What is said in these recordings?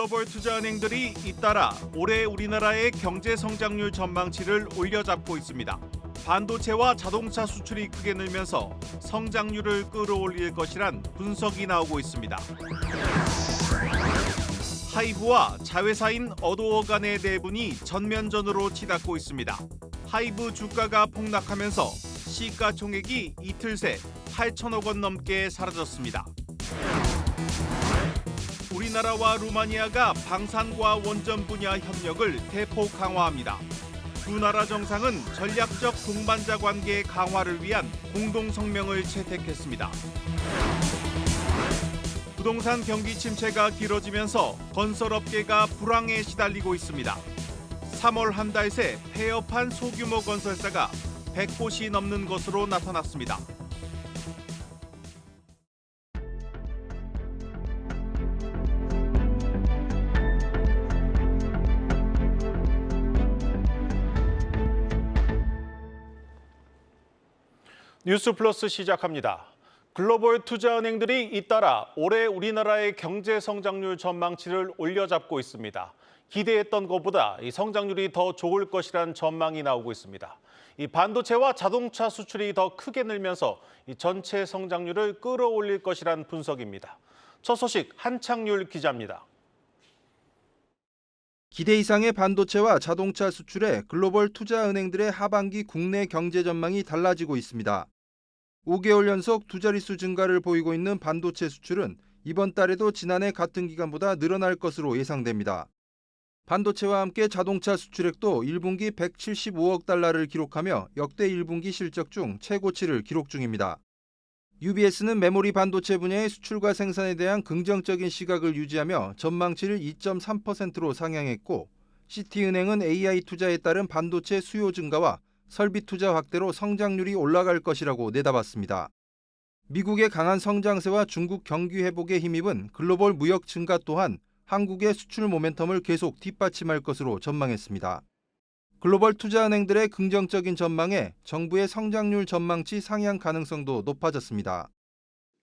글로벌 투자은행들이 잇따라 올해 우리나라의 경제 성장률 전망치를 올려잡고 있습니다. 반도체와 자동차 수출이 크게 늘면서 성장률을 끌어올릴 것이란 분석이 나오고 있습니다. 하이브와 자회사인 어도어 간의 내분이 전면전으로 치닫고 있습니다. 하이브 주가가 폭락하면서 시가총액이 이틀 새 8천억 원 넘게 사라졌습니다. 우리나라와 루마니아가 방산과 원전 분야 협력을 대폭 강화합니다. 두 나라 정상은 전략적 동반자 관계 강화를 위한 공동 성명을 채택했습니다. 부동산 경기 침체가 길어지면서 건설업계가 불황에 시달리고 있습니다. 3월 한 달 새 폐업한 소규모 건설사가 100곳이 넘는 것으로 나타났습니다. 뉴스 플러스 시작합니다. 글로벌 투자은행들이 잇따라 올해 우리나라의 경제 성장률 전망치를 올려잡고 있습니다. 기대했던 것보다 이 성장률이 더 좋을 것이란 전망이 나오고 있습니다. 이 반도체와 자동차 수출이 더 크게 늘면서 이 전체 성장률을 끌어올릴 것이란 분석입니다. 첫 소식 한창률 기자입니다. 기대 이상의 반도체와 자동차 수출에 글로벌 투자은행들의 하반기 국내 경제 전망이 달라지고 있습니다. 5개월 연속 두 자릿수 증가를 보이고 있는 반도체 수출은 이번 달에도 지난해 같은 기간보다 늘어날 것으로 예상됩니다. 반도체와 함께 자동차 수출액도 1분기 175억 달러를 기록하며 역대 1분기 실적 중 최고치를 기록 중입니다. UBS는 메모리 반도체 분야의 수출과 생산에 대한 긍정적인 시각을 유지하며 전망치를 2.3%로 상향했고, 시티은행은 AI 투자에 따른 반도체 수요 증가와 설비 투자 확대로 성장률이 올라갈 것이라고 내다봤습니다. 미국의 강한 성장세와 중국 경기 회복에 힘입은 글로벌 무역 증가 또한 한국의 수출 모멘텀을 계속 뒷받침할 것으로 전망했습니다. 글로벌 투자은행들의 긍정적인 전망에 정부의 성장률 전망치 상향 가능성도 높아졌습니다.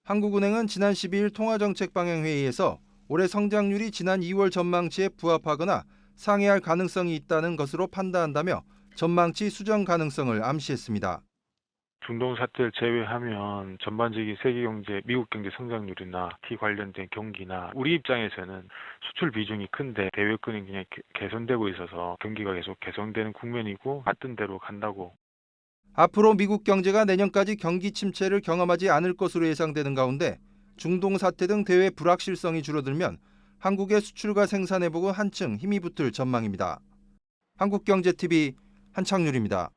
한국은행은 지난 12일 통화정책방향회의에서 올해 성장률이 지난 2월 전망치에 부합하거나 상회할 가능성이 있다는 것으로 판단한다며 전망치 수정 가능성을 암시했습니다. 중동 사태를 제외하면 전반적인 세계 경제, 미국 경제 성장률이나 티 관련된 경기나 우리 입장에서는 수출 비중이 큰데 대외권이 그냥 개선되고 있어서 경기가 계속 개선되는 국면이고 같은 대로 간다고. 앞으로 미국 경제가 내년까지 경기 침체를 경험하지 않을 것으로 예상되는 가운데 중동 사태 등 대외 불확실성이 줄어들면 한국의 수출과 생산 회복은 한층 힘이 붙을 전망입니다. 한국경제TV 한창률입니다.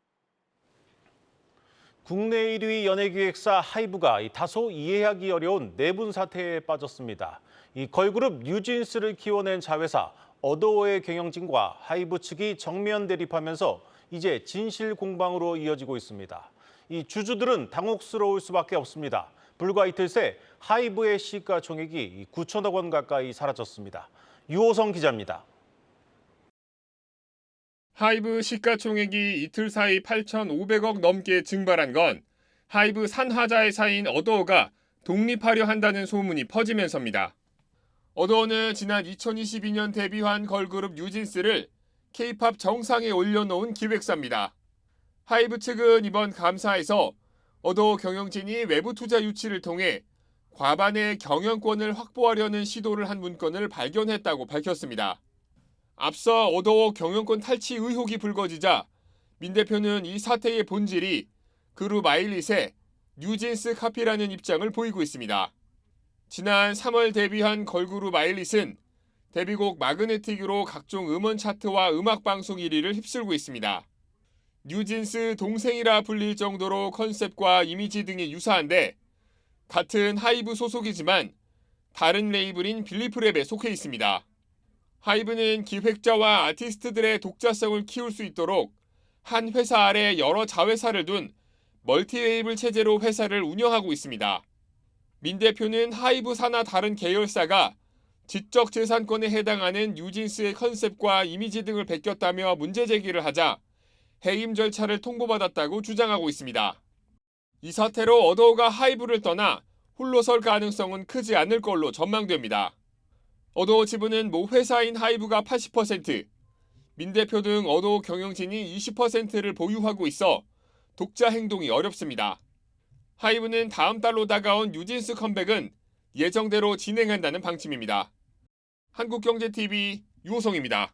국내 1위 연예기획사 하이브가 다소 이해하기 어려운 내분 사태에 빠졌습니다. 이 걸그룹 뉴진스를 키워낸 자회사 어도어의 경영진과 하이브 측이 정면 대립하면서 이제 진실 공방으로 이어지고 있습니다. 이 주주들은 당혹스러울 수밖에 없습니다. 불과 이틀 새 하이브의 시가총액이 9천억 원 가까이 사라졌습니다. 유호성 기자입니다. 하이브 시가총액이 이틀 사이 8,500억 넘게 증발한 건 하이브 산하자회사인 어도어가 독립하려 한다는 소문이 퍼지면서입니다. 어도어는 지난 2022년 데뷔한 걸그룹 뉴진스를 K-팝 정상에 올려놓은 기획사입니다. 하이브 측은 이번 감사에서 어도어 경영진이 외부 투자 유치를 통해 과반의 경영권을 확보하려는 시도를 한 문건을 발견했다고 밝혔습니다. 앞서 어도어 경영권 탈취 의혹이 불거지자 민 대표는 이 사태의 본질이 그룹 아일릿의 뉴진스 카피라는 입장을 보이고 있습니다. 지난 3월 데뷔한 걸그룹 아일릿은 데뷔곡 마그네틱으로 각종 음원 차트와 음악 방송 1위를 휩쓸고 있습니다. 뉴진스 동생이라 불릴 정도로 컨셉과 이미지 등이 유사한데 같은 하이브 소속이지만 다른 레이블인 빌리프랩에 속해 있습니다. 하이브는 기획자와 아티스트들의 독자성을 키울 수 있도록 한 회사 아래 여러 자회사를 둔 멀티레이블 체제로 회사를 운영하고 있습니다. 민 대표는 하이브 산하 다른 계열사가 지적재산권에 해당하는 뉴진스의 컨셉과 이미지 등을 베꼈다며 문제 제기를 하자 해임 절차를 통보받았다고 주장하고 있습니다. 이 사태로 어도어가 하이브를 떠나 홀로 설 가능성은 크지 않을 걸로 전망됩니다. 어도어 지분은 모 회사인 하이브가 80%, 민 대표 등 어도어 경영진이 20%를 보유하고 있어 독자 행동이 어렵습니다. 하이브는 다음 달로 다가온 뉴진스 컴백은 예정대로 진행한다는 방침입니다. 한국경제TV 유호성입니다.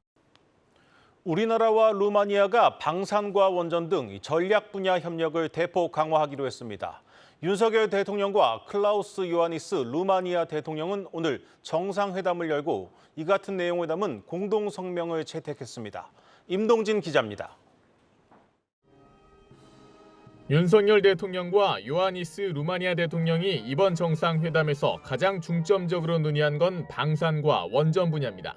우리나라와 루마니아가 방산과 원전 등 전략 분야 협력을 대폭 강화하기로 했습니다. 윤석열 대통령과 클라우스 요하니스 루마니아 대통령은 오늘 정상회담을 열고 이 같은 내용을 담은 공동 성명을 채택했습니다. 임동진 기자입니다. 윤석열 대통령과 요하니스 루마니아 대통령이 이번 정상회담에서 가장 중점적으로 논의한 건 방산과 원전 분야입니다.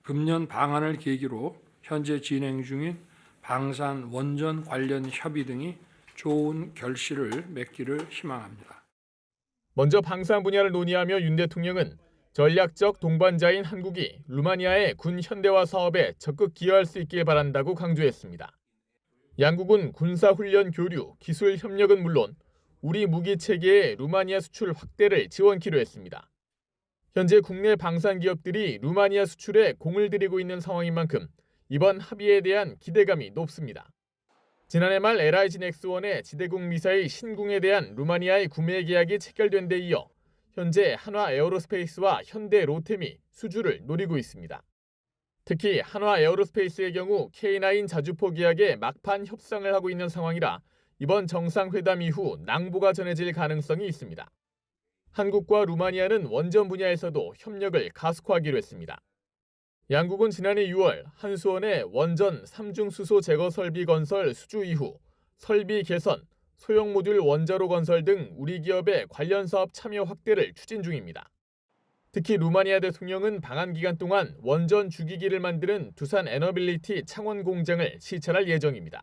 금년 방한을 계기로 현재 진행 중인 방산 원전 관련 협의 등이 좋은 결실을 맺기를 희망합니다. 먼저 방산 분야를 논의하며 윤 대통령은 전략적 동반자인 한국이 루마니아의 군 현대화 사업에 적극 기여할 수 있길 바란다고 강조했습니다. 양국은 군사훈련 교류, 기술 협력은 물론 우리 무기 체계의 루마니아 수출 확대를 지원키로 했습니다. 현재 국내 방산 기업들이 루마니아 수출에 공을 들이고 있는 상황인 만큼 이번 합의에 대한 기대감이 높습니다. 지난해 말 LIG 넥스원의 지대공 미사일 신궁에 대한 루마니아의 구매 계약이 체결된 데 이어 현재 한화 에어로스페이스와 현대 로템이 수주를 노리고 있습니다. 특히 한화 에어로스페이스의 경우 K9 자주포 계약에 막판 협상을 하고 있는 상황이라 이번 정상회담 이후 낭보가 전해질 가능성이 있습니다. 한국과 루마니아는 원전 분야에서도 협력을 가속화하기로 했습니다. 양국은 지난해 6월 한수원의 원전 3중 수소 제거 설비 건설 수주 이후 설비 개선, 소형 모듈 원자로 건설 등 우리 기업의 관련 사업 참여 확대를 추진 중입니다. 특히 루마니아 대통령은 방한 기간 동안 원전 주기기를 만드는 두산 에너빌리티 창원 공장을 시찰할 예정입니다.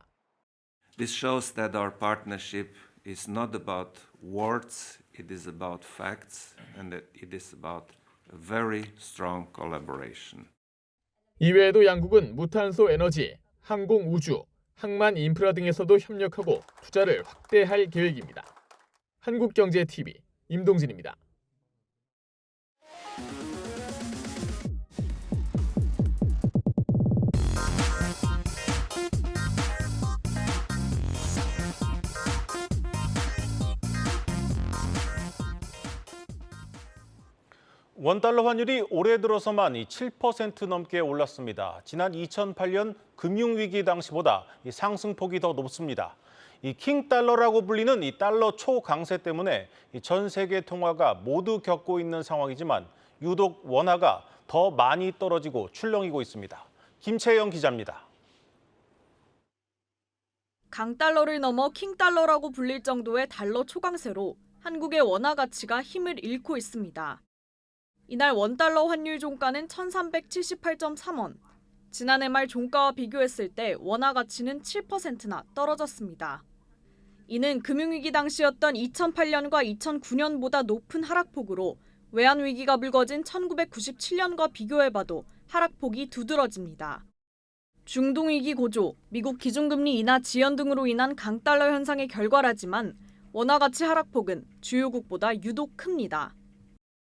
This shows that our partnership is not about words, it is about facts, and that it is about a very strong collaboration. 이외에도 양국은 무탄소 에너지, 항공 우주, 항만 인프라 등에서도 협력하고 투자를 확대할 계획입니다. 한국경제TV 임동진입니다. 원달러 환율이 올해 들어서만 7% 넘게 올랐습니다. 지난 2008년 금융위기 당시보다 상승폭이 더 높습니다. 이 킹달러라고 불리는 이 달러 초강세 때문에 전 세계 통화가 모두 겪고 있는 상황이지만 유독 원화가 더 많이 떨어지고 출렁이고 있습니다. 김채영 기자입니다. 강달러를 넘어 킹달러라고 불릴 정도의 달러 초강세로 한국의 원화 가치가 힘을 잃고 있습니다. 이날 원달러 환율 종가는 1,378.3원. 지난해 말 종가와 비교했을 때 원화 가치는 7%나 떨어졌습니다. 이는 금융위기 당시였던 2008년과 2009년보다 높은 하락폭으로 외환위기가 불거진 1997년과 비교해봐도 하락폭이 두드러집니다. 중동위기 고조, 미국 기준금리 인하 지연 등으로 인한 강달러 현상의 결과라지만 원화 가치 하락폭은 주요국보다 유독 큽니다.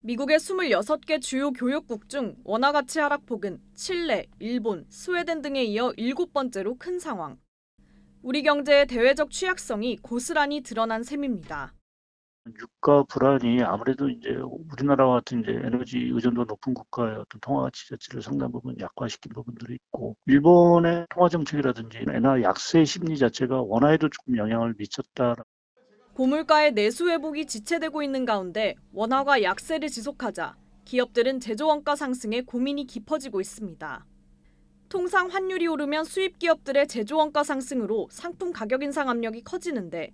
미국의 26개 주요 교역국 중 원화 가치 하락폭은 칠레, 일본, 스웨덴 등에 이어 7번째로 큰 상황. 우리 경제의 대외적 취약성이 고스란히 드러난 셈입니다. 유가 불안이 아무래도 이제 우리나라와 같은 이제 에너지 의존도 높은 국가의 어떤 통화 가치 자체를 상당 부분 약화시킨 부분들이 있고, 일본의 통화 정책이라든지 엔화 약세 심리 자체가 원화에도 조금 영향을 미쳤다. 고물가의 내수 회복이 지체되고 있는 가운데 원화가 약세를 지속하자 기업들은 제조 원가 상승에 고민이 깊어지고 있습니다. 통상 환율이 오르면 수입 기업들의 제조 원가 상승으로 상품 가격 인상 압력이 커지는데,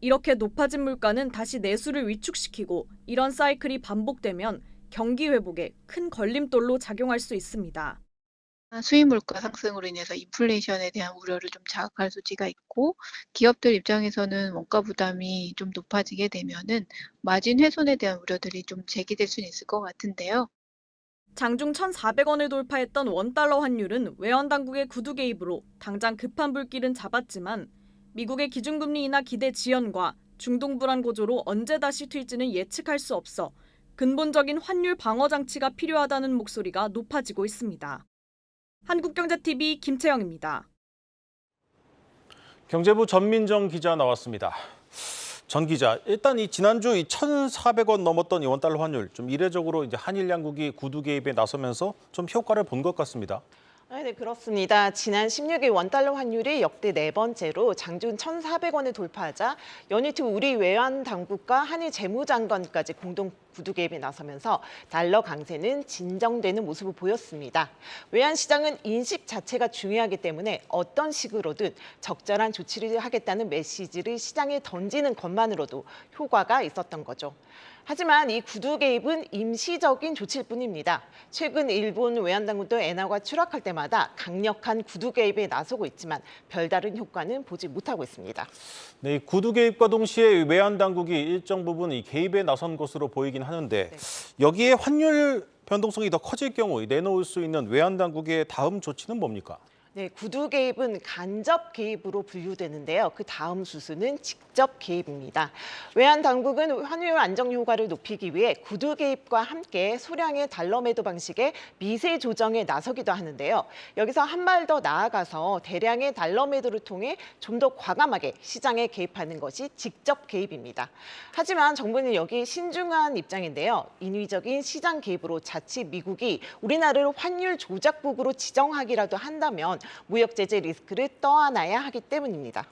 이렇게 높아진 물가는 다시 내수를 위축시키고 이런 사이클이 반복되면 경기 회복에 큰 걸림돌로 작용할 수 있습니다. 수입 물가 상승으로 인해서 인플레이션에 대한 우려를 좀 자극할 소지가 있고, 기업들 입장에서는 원가 부담이 좀 높아지게 되면은 마진 훼손에 대한 우려들이 좀 제기될 수는 있을 것 같은데요. 장중 1,400원을 돌파했던 원달러 환율은 외환 당국의 구두 개입으로 당장 급한 불길은 잡았지만 미국의 기준금리 인하 기대 지연과 중동 불안 고조로 언제 다시 튈지는 예측할 수 없어 근본적인 환율 방어 장치가 필요하다는 목소리가 높아지고 있습니다. 한국경제TV 김채영입니다. 경제부 전민정 기자 나왔습니다. 전 기자, 일단 이 지난주 1,400원 넘었던 이 원달러 환율 좀 이례적으로 이제 한일 양국이 구두 개입에 나서면서 좀 효과를 본 것 같습니다. 네, 그렇습니다. 지난 16일 원달러 환율이 역대 네 번째로 장중 1,400원을 돌파하자 연이틀 우리 외환 당국과 한일 재무장관까지 공동 구두 개입에 나서면서 달러 강세는 진정되는 모습을 보였습니다. 외환 시장은 인식 자체가 중요하기 때문에 어떤 식으로든 적절한 조치를 하겠다는 메시지를 시장에 던지는 것만으로도 효과가 있었던 거죠. 하지만 이 구두 개입은 임시적인 조치일 뿐입니다. 최근 일본 외환당국도 엔화가 추락할 때마다 강력한 구두 개입에 나서고 있지만 별다른 효과는 보지 못하고 있습니다. 네, 구두 개입과 동시에 외환 당국이 일정 부분 이 개입에 나선 것으로 보이긴 하는데 여기에 환율 변동성이 더 커질 경우 내놓을 수 있는 외환 당국의 다음 조치는 뭡니까? 네, 구두 개입은 간접 개입으로 분류되는데요. 그 다음 수순은 직접 개입입니다. 외환 당국은 환율 안정 효과를 높이기 위해 구두 개입과 함께 소량의 달러 매도 방식의 미세 조정에 나서기도 하는데요. 여기서 한 발 더 나아가서 대량의 달러 매도를 통해 좀 더 과감하게 시장에 개입하는 것이 직접 개입입니다. 하지만 정부는 여기 신중한 입장인데요. 인위적인 시장 개입으로 자칫 미국이 우리나라를 환율 조작국으로 지정하기라도 한다면 무역 제재 리스크를 떠안아야 하기 때문입니다.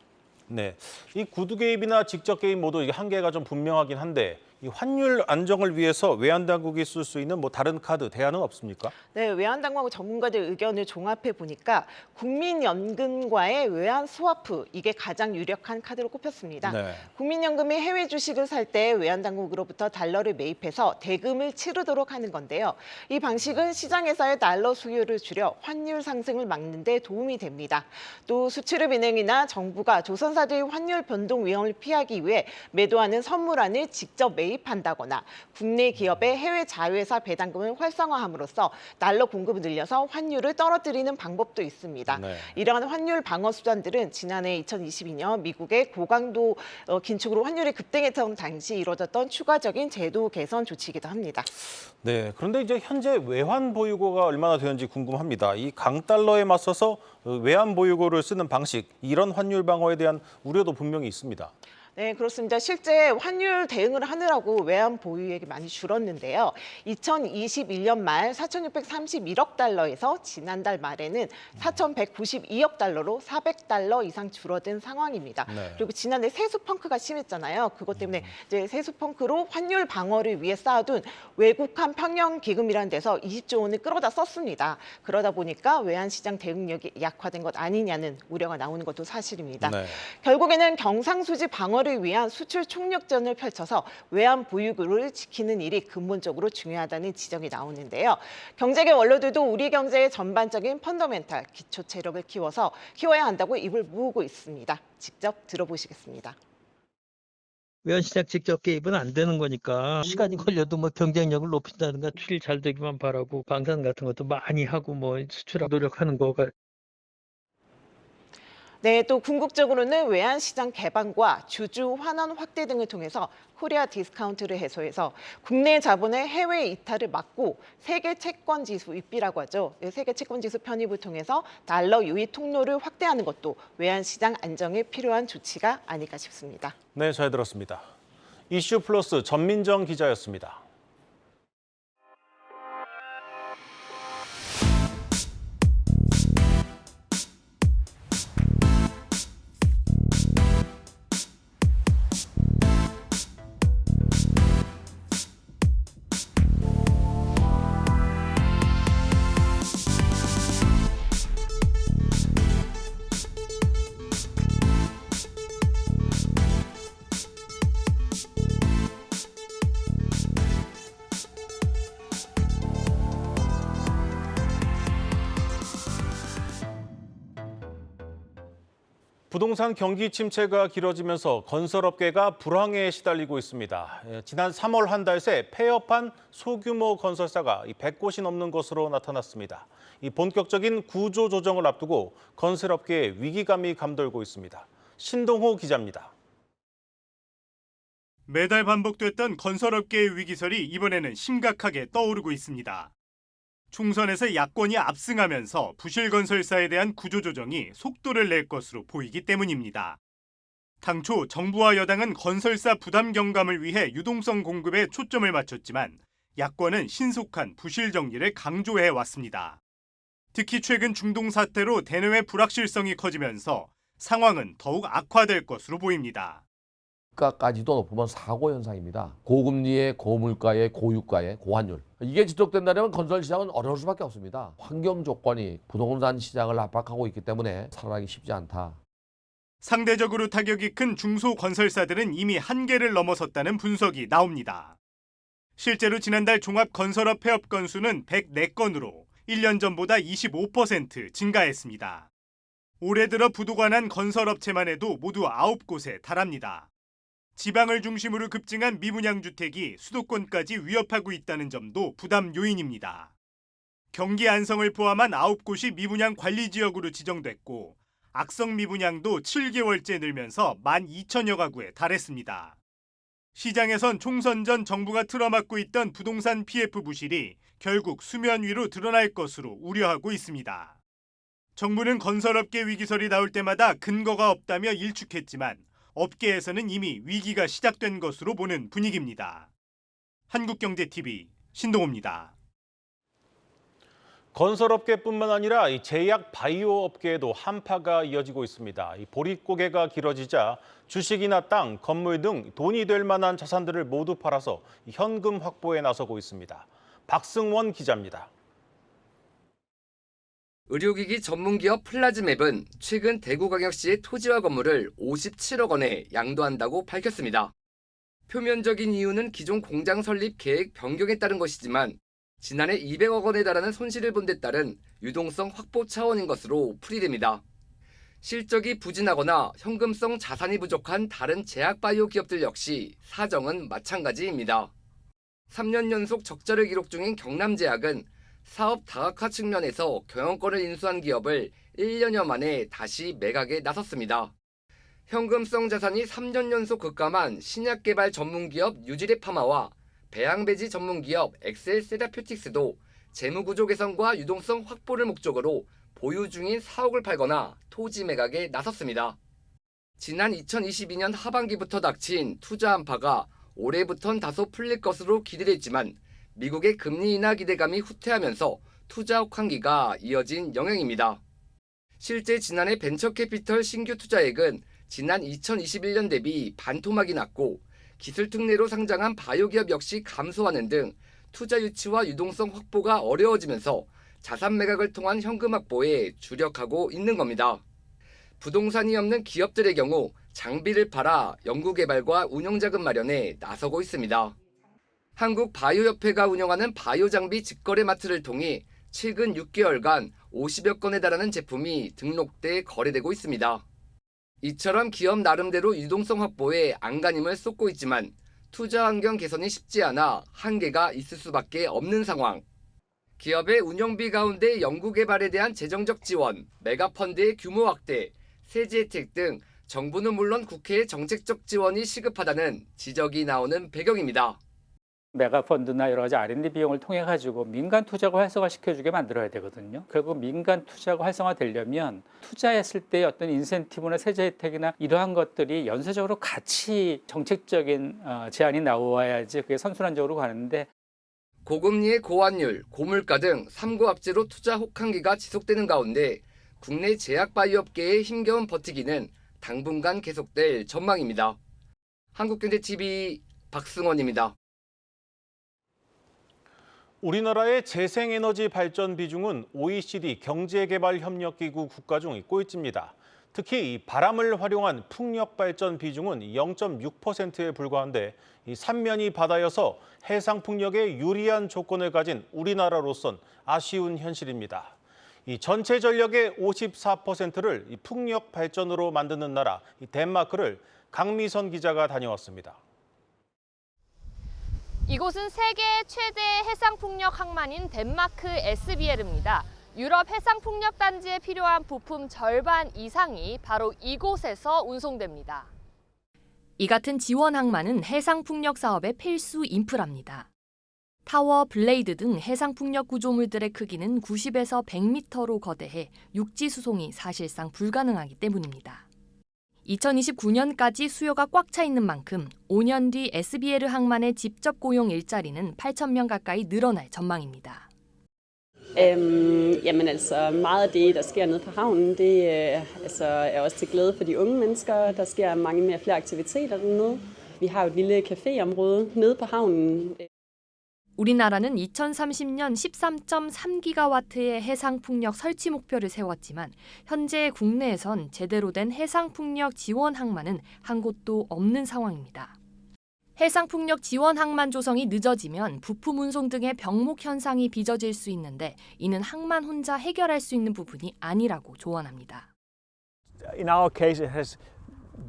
네, 이 구두 개입이나 직접 개입 모두 이게 한계가 좀 분명하긴 한데 이 환율 안정을 위해서 외환 당국이 쓸 수 있는 다른 카드 대안은 없습니까? 네, 외환 당국하고 전문가들 의견을 종합해 보니까 국민연금과의 외환 스와프 이게 가장 유력한 카드로 꼽혔습니다. 네. 국민연금이 해외 주식을 살 때 외환 당국으로부터 달러를 매입해서 대금을 치르도록 하는 건데요. 이 방식은 시장에서의 달러 수요를 줄여 환율 상승을 막는 데 도움이 됩니다. 또 수출입은행이나 정부가 조선사들의 환율 변동 위험을 피하기 위해 매도하는 선물안을 직접 매입한다거나 국내 기업의 해외 자회사 배당금을 활성화함으로써 달러 공급을 늘려서 환율을 떨어뜨리는 방법도 있습니다. 네. 이러한 환율 방어 수단들은 지난해 2022년 미국의 고강도 긴축으로 환율이 급등했던 당시 이루어졌던 추가적인 제도 개선 조치이기도 합니다. 네, 그런데 이제 현재 외환 보유고가 얼마나 되는지 궁금합니다. 이 강달러에 맞서서 외환 보유고를 쓰는 방식, 이런 환율 방어에 대한 우려도 분명히 있습니다. 네, 그렇습니다. 실제 환율 대응을 하느라고 외환 보유액이 많이 줄었는데요. 2021년 말 4,631억 달러에서 지난달 말에는 4,192억 달러로 400달러 이상 줄어든 상황입니다. 네. 그리고 지난해 세수 펑크가 심했잖아요. 그것 때문에 이제 세수 펑크로 환율 방어를 위해 쌓아둔 외국환 평형 기금이라는 데서 20조 원을 끌어다 썼습니다. 그러다 보니까 외환 시장 대응력이 약화된 것 아니냐는 우려가 나오는 것도 사실입니다. 네. 결국에는 경상수지 방어를 위한 수출 총력전을 펼쳐서 외환 보유고를 지키는 일이 근본적으로 중요하다는 지적이 나오는데요. 경제계 원로들도 우리 경제의 전반적인 펀더멘탈, 기초 체력을 키워야 한다고 입을 모으고 있습니다. 직접 들어보시겠습니다. 외환시장 직접 개입은 안 되는 거니까 시간이 걸려도 경쟁력을 높인다든가 수출 잘 되기만 바라고 방산 같은 것도 많이 하고 수출 노력하는 거가. 네, 또 궁극적으로는 외환시장 개방과 주주 환원 확대 등을 통해서 코리아 디스카운트를 해소해서 국내 자본의 해외 이탈을 막고 세계 채권 지수 위비라고 하죠. 세계 채권 지수 편입을 통해서 달러 유입 통로를 확대하는 것도 외환시장 안정에 필요한 조치가 아닐까 싶습니다. 네, 잘 들었습니다. 이슈 플러스 전민정 기자였습니다. 부동산 경기 침체가 길어지면서 건설업계가 불황에 시달리고 있습니다. 지난 3월 한 달 새 폐업한 소규모 건설사가 100곳이 넘는 것으로 나타났습니다. 이 본격적인 구조 조정을 앞두고 건설업계에 위기감이 감돌고 있습니다. 신동호 기자입니다. 매달 반복됐던 건설업계의 위기설이 이번에는 심각하게 떠오르고 있습니다. 총선에서 야권이 압승하면서 부실 건설사에 대한 구조조정이 속도를 낼 것으로 보이기 때문입니다. 당초 정부와 여당은 건설사 부담 경감을 위해 유동성 공급에 초점을 맞췄지만 야권은 신속한 부실 정리를 강조해 왔습니다. 특히 최근 중동 사태로 대내외 불확실성이 커지면서 상황은 더욱 악화될 것으로 보입니다. 가까지도 높으면 사고 현상입니다. 고금리에 고물가에 고유가에 고환율. 이게 지속된다면 건설 시장은 어려울 수밖에 없습니다. 환경 조건이 부동산 시장을 압박하고 있기 때문에 살아나기 쉽지 않다. 상대적으로 타격이 큰 중소건설사들은 이미 한계를 넘어섰다는 분석이 나옵니다. 실제로 지난달 종합건설업 폐업 건수는 104건으로 1년 전보다 25% 증가했습니다. 올해 들어 부도가 난 건설업체만 해도 모두 9곳에 달합니다. 지방을 중심으로 급증한 미분양 주택이 수도권까지 위협하고 있다는 점도 부담 요인입니다. 경기 안성을 포함한 9곳이 미분양 관리 지역으로 지정됐고 악성 미분양도 7개월째 늘면서 12,000여 가구에 달했습니다. 시장에선 총선 전 정부가 틀어막고 있던 부동산 PF 부실이 결국 수면 위로 드러날 것으로 우려하고 있습니다. 정부는 건설업계 위기설이 나올 때마다 근거가 없다며 일축했지만 업계에서는 이미 위기가 시작된 것으로 보는 분위기입니다. 한국경제TV 신동호입니다. 건설업계뿐만 아니라 이 제약 바이오 업계에도 한파가 이어지고 있습니다. 이 보릿고개가 길어지자 주식이나 땅, 건물 등 돈이 될 만한 자산들을 모두 팔아서 현금 확보에 나서고 있습니다. 박승원 기자입니다. 의료기기 전문기업 플라즈맵은 최근 대구광역시의 토지와 건물을 57억 원에 양도한다고 밝혔습니다. 표면적인 이유는 기존 공장 설립 계획 변경에 따른 것이지만 지난해 200억 원에 달하는 손실을 본 데 따른 유동성 확보 차원인 것으로 풀이됩니다. 실적이 부진하거나 현금성 자산이 부족한 다른 제약 바이오 기업들 역시 사정은 마찬가지입니다. 3년 연속 적자를 기록 중인 경남제약은 사업 다각화 측면에서 경영권을 인수한 기업을 1년여 만에 다시 매각에 나섰습니다. 현금성 자산이 3년 연속 급감한 신약개발 전문기업 뉴지레파마와 배양배지 전문기업 엑셀 세라퓨틱스도 재무구조 개선과 유동성 확보를 목적으로 보유 중인 사옥을 팔거나 토지 매각에 나섰습니다. 지난 2022년 하반기부터 닥친 투자 한파가 올해부턴 다소 풀릴 것으로 기대됐지만 미국의 금리 인하 기대감이 후퇴하면서 투자 혹한기가 이어진 영향입니다. 실제 지난해 벤처캐피털 신규 투자액은 지난 2021년 대비 반토막이 났고 기술 특례로 상장한 바이오 기업 역시 감소하는 등 투자 유치와 유동성 확보가 어려워지면서 자산 매각을 통한 현금 확보에 주력하고 있는 겁니다. 부동산이 없는 기업들의 경우 장비를 팔아 연구개발과 운영자금 마련에 나서고 있습니다. 한국바이오협회가 운영하는 바이오 장비 직거래 마트를 통해 최근 6개월간 50여 건에 달하는 제품이 등록돼 거래되고 있습니다. 이처럼 기업 나름대로 유동성 확보에 안간힘을 쏟고 있지만 투자 환경 개선이 쉽지 않아 한계가 있을 수밖에 없는 상황. 기업의 운영비 가운데 연구개발에 대한 재정적 지원, 메가펀드의 규모 확대, 세제 혜택 등 정부는 물론 국회의 정책적 지원이 시급하다는 지적이 나오는 배경입니다. 메가펀드나 여러 가지 R&D 비용을 통해 가지고 민간 투자가 활성화시켜주게 만들어야 되거든요. 결국 민간 투자가 활성화되려면 투자했을 때 어떤 인센티브나 세제 혜택이나 이러한 것들이 연쇄적으로 같이 정책적인 제안이 나와야지 그게 선순환적으로 가는데 고금리의 고환율, 고물가 등 삼고 악재로 투자 혹한기가 지속되는 가운데 국내 제약 바이오업계의 힘겨운 버티기는 당분간 계속될 전망입니다. 한국경제TV 박승원입니다. 우리나라의 재생에너지 발전 비중은 OECD 경제개발협력기구 국가 중 꼴찌입니다. 특히 이 바람을 활용한 풍력 발전 비중은 0.6%에 불과한데 이 삼면이 바다여서 해상 풍력에 유리한 조건을 가진 우리나라로선 아쉬운 현실입니다. 이 전체 전력의 54%를 이 풍력 발전으로 만드는 나라 이 덴마크를 강미선 기자가 다녀왔습니다. 이곳은 세계 최대 해상풍력 항만인 덴마크 SBL입니다. 유럽 해상풍력 단지에 필요한 부품 절반 이상이 바로 이곳에서 운송됩니다. 이 같은 지원 항만은 해상풍력 사업의 필수 인프라입니다. 타워, 블레이드 등 해상풍력 구조물들의 크기는 90에서 100m로 거대해 육지 수송이 사실상 불가능하기 때문입니다. 2029년까지 수요가 꽉 차 있는 만큼 5년 뒤 SBL 항만의 직접 고용 일자리는 8,000명 가까이 늘어날 전망입니다. Jamen altså, meget af det, der sker nede på havnen, det er også til glæde for de unge mennesker. Der sker flere aktiviteter dernede. Vi har jo et lille caféområde nede på havnen. 우리나라는 2030년 13.3기가와트의 해상풍력 설치 목표를 세웠지만 현재 국내에선 제대로 된 해상풍력 지원 항만은 한 곳도 없는 상황입니다. 해상풍력 지원 항만 조성이 늦어지면 부품 운송 등의 병목 현상이 빚어질 수 있는데 이는 항만 혼자 해결할 수 있는 부분이 아니라고 조언합니다. In our case, it has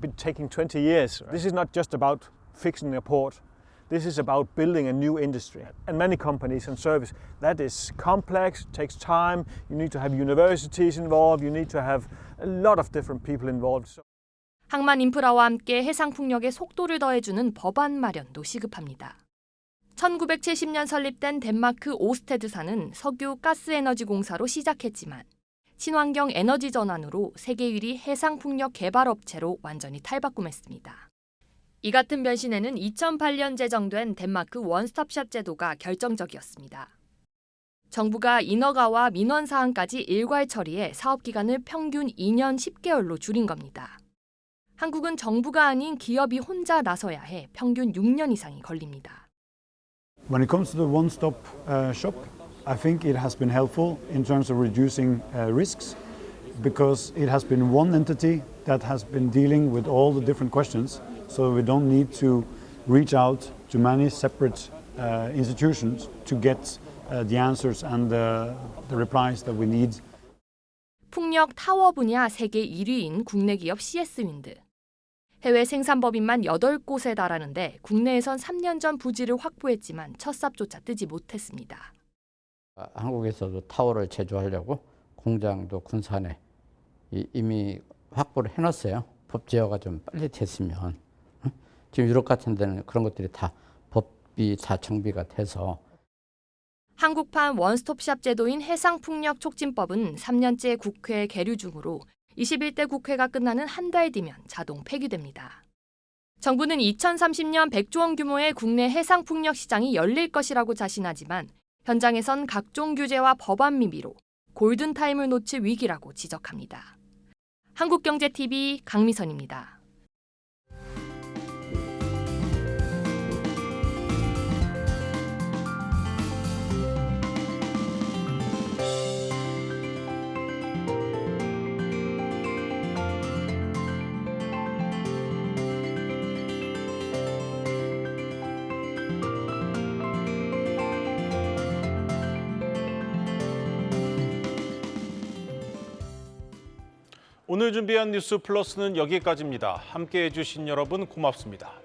been taking 20 years. This is not just about fixing a port. This is about building a new industry. And many companies and service, that is complex, takes time. You need to have universities involved. You need to have a lot of different people involved. 항만 인프라와 함께 해상풍력의 속도를 더해주는 법안 마련도 시급합니다. 1970년 설립된 덴마크 오스테드사는 석유 가스에너지 공사로 시작했지만 친환경 에너지 전환으로 세계 1위 해상풍력 개발 업체로 완전히 탈바꿈했습니다. 이 같은 변신에는 2008년 제정된 덴마크 원스톱샵 제도가 결정적이었습니다. 정부가 인허가와 민원 사항까지 일괄 처리해 사업 기간을 평균 2년 10개월로 줄인 겁니다. 한국은 정부가 아닌 기업이 혼자 나서야 해 평균 6년 이상이 걸립니다. When it comes to the one-stop shop, I think it has been helpful in terms of reducing risks because it has been one entity that has been dealing with all the different questions. So we don't need to reach out to many separate institutions to get the answers and the replies that we need. 풍력 타워 분야 세계 1위인 국내 기업 CS-윈드. 해외 생산법인만 8곳에 달하는데 국내에선 3년 전 부지를 확보했지만 첫 삽조차 뜨지 못했습니다. 한국에서도 타워를 제조하려고 공장도 군산에 이미 확보를 해놨어요. 법 제어가 좀 빨리 됐으면. 지금 유럽 같은 데는 그런 것들이 다 법이 다 정비가 돼서. 한국판 원스톱샵 제도인 해상풍력 촉진법은 3년째 국회에 계류 중으로 21대 국회가 끝나는 한 달 뒤면 자동 폐기됩니다. 정부는 2030년 100조 원 규모의 국내 해상풍력 시장이 열릴 것이라고 자신하지만 현장에선 각종 규제와 법안 미비로 골든타임을 놓칠 위기라고 지적합니다. 한국경제TV 강미선입니다. 오늘 준비한 뉴스 플러스는 여기까지입니다. 함께해 주신 여러분 고맙습니다.